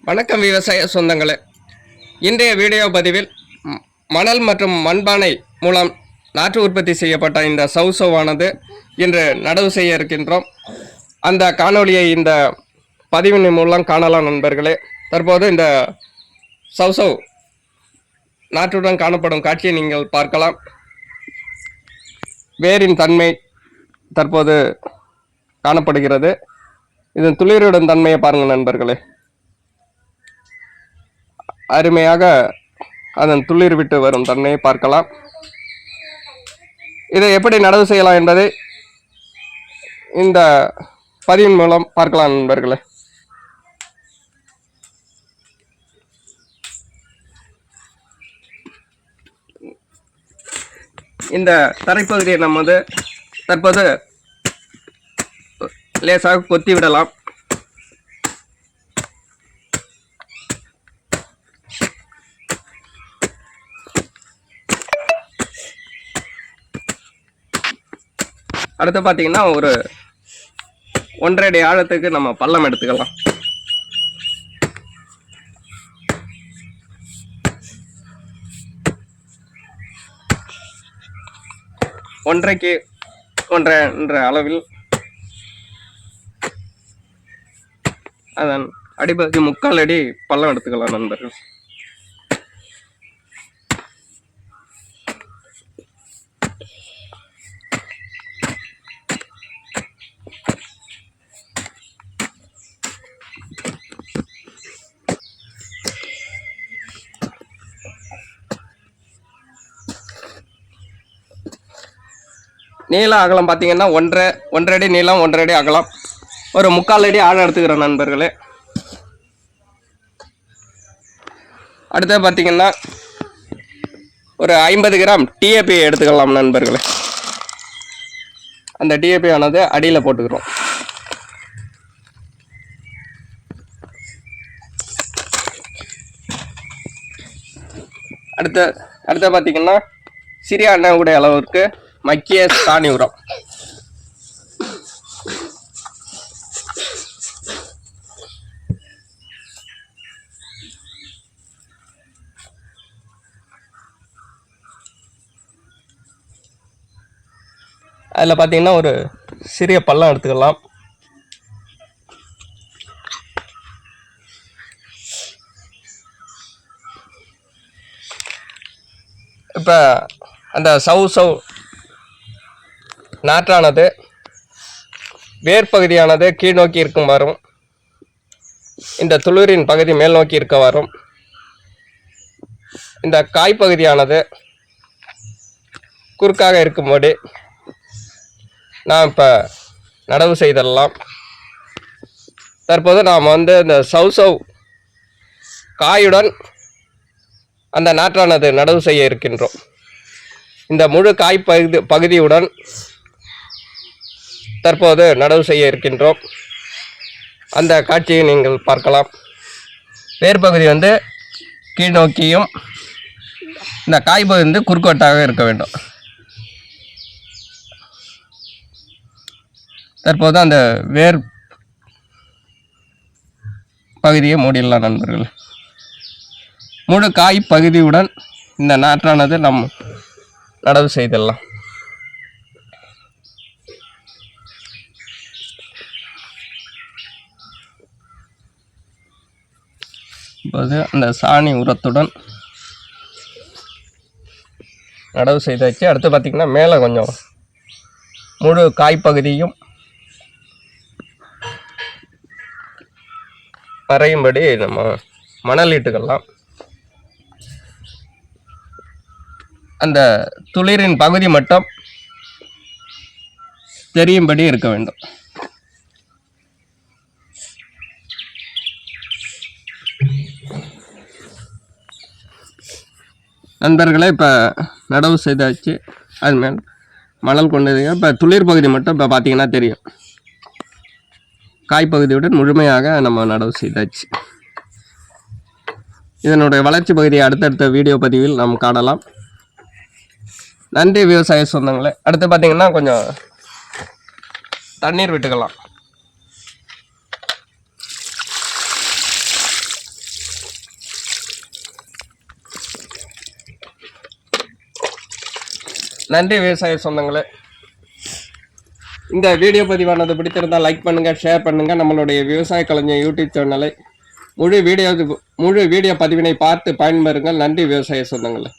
வணக்கம் விவசாய சொந்தங்களே. இன்றைய வீடியோ பதிவில் மணல் மற்றும் மண்பானை மூலம் நாற்று உற்பத்தி செய்யப்பட்ட இந்த சௌசௌவானது இன்று நடவு செய்ய இருக்கின்றோம். அந்த காணொலியை இந்த பதிவின் மூலம் காணலாம் நண்பர்களே. தற்போது இந்த சௌசௌ நாற்றுடன் காணப்படும் காட்சியை நீங்கள் பார்க்கலாம். வேரின் தன்மை தற்போது காணப்படுகிறது. இதன் துளிரிடும் தன்மையை பாருங்கள் நண்பர்களே. அருமையாக அதன் துளிர் விட்டு வரும் தன்மையை பார்க்கலாம். இதை எப்படி நடவு செய்யலாம் என்பதை இந்த பதிவின் மூலம் பார்க்கலாம் நண்பர்களே. இந்த தரைப்பகுதியை நம்ம தற்போது லேசாக கொத்தி விடலாம். அடுத்து பார்த்தீங்கன்னா ஒரு 1.5 அடி ஆழத்துக்கு நம்ம பள்ளம் எடுத்துக்கலாம். ஒன்றைக்கு 1.5 என்ற அளவில் அதன் அடிப்பகுதி 3/4 அடி பள்ளம் எடுத்துக்கலாம் நண்பர்கள். நீள அகலம் பார்த்தீங்கன்னா 1.5 அடி நீளம், 1.5 அடி அகலம், ஒரு 3/4 அடி ஆழம் எடுத்துக்கிறோம் நண்பர்களே. அடுத்து பார்த்தீங்கன்னா ஒரு 50 கிராம் டிஏபி எடுத்துக்கலாம் நண்பர்களே. அந்த டிஏபி ஆனது அடியில் போட்டுக்கிறோம். அடுத்த பார்த்தீங்கன்னா சிறிய அண்ணாவுடைய அளவிற்கு மக்கிய சாணி உரம், அதில் பார்த்தீங்கன்னா ஒரு சிறிய பள்ளம் எடுத்துக்கலாம். இப்போ அந்த சௌசௌ நாற்றானது வேர்பகுதியானது கீழ் நோக்கி இருக்கும் வரும், இந்த துளிரின் பகுதி மேல் நோக்கி இருக்க வரும், இந்த காய்ப்பகுதியானது குறுக்காக இருக்கும்போது நாம் இப்போ நடவு செய்தரலாம். தற்போது நாம் இந்த சௌசௌ காயுடன் அந்த நாற்றானது நடவு செய்ய இருக்கின்றோம். இந்த முழு காய் பகுதியுடன் தற்போது நடவு செய்ய இருக்கின்றோம். அந்த காட்சியை நீங்கள் பார்க்கலாம். வேர்பகுதி கீழ் நோக்கியும் இந்த காய்பகுதி குறுக்கோட்டாக இருக்க வேண்டும். தற்போது அந்த வேர் பகுதியை மூடிடலாம் நண்பர்கள். முழு காய் பகுதியுடன் இந்த நாற்றானது நாம் நடவு செய்திடலாம். இப்போது அந்த சாணி உரத்துடன் நடவு செய்தாச்சு. அடுத்து பார்த்திங்கன்னா மேலே கொஞ்சம் முழு காய்ப்பகுதியும் மறையும்படி நம்ம மணல் இட்டுக்கலாம். அந்த துளிரின் பகுதி மட்டும் தெரியும்படி இருக்க வேண்டும். நண்பர்களே, இப்போ நடவு செய்தாச்சு. அது மேல் மணல் கொண்டது. இப்போ துளிர் பகுதி மட்டும் இப்போ பார்த்தீங்கன்னா தெரியும். காய்ப்பகுதியுடன் முழுமையாக நம்ம நடவு செய்தாச்சு. இதனுடைய வளர்ச்சி பகுதியை அடுத்தடுத்த வீடியோ பதிவில் நாம் காணலாம். நன்றி விவசாய சொந்தங்களே. அடுத்து பார்த்தீங்கன்னா கொஞ்சம் தண்ணீர் விட்டுக்கலாம். நன்றி விவசாய சொந்தங்களே. இந்த வீடியோ பதிவானது பிடித்திருந்தால் லைக் பண்ணுங்கள், ஷேர் பண்ணுங்கள். நம்மளுடைய விவசாய கலைஞர் யூடியூப் சேனலை முழு வீடியோ பதிவினை பார்த்து பயன்பெறுங்கள். நன்றி விவசாய சொந்தங்களே.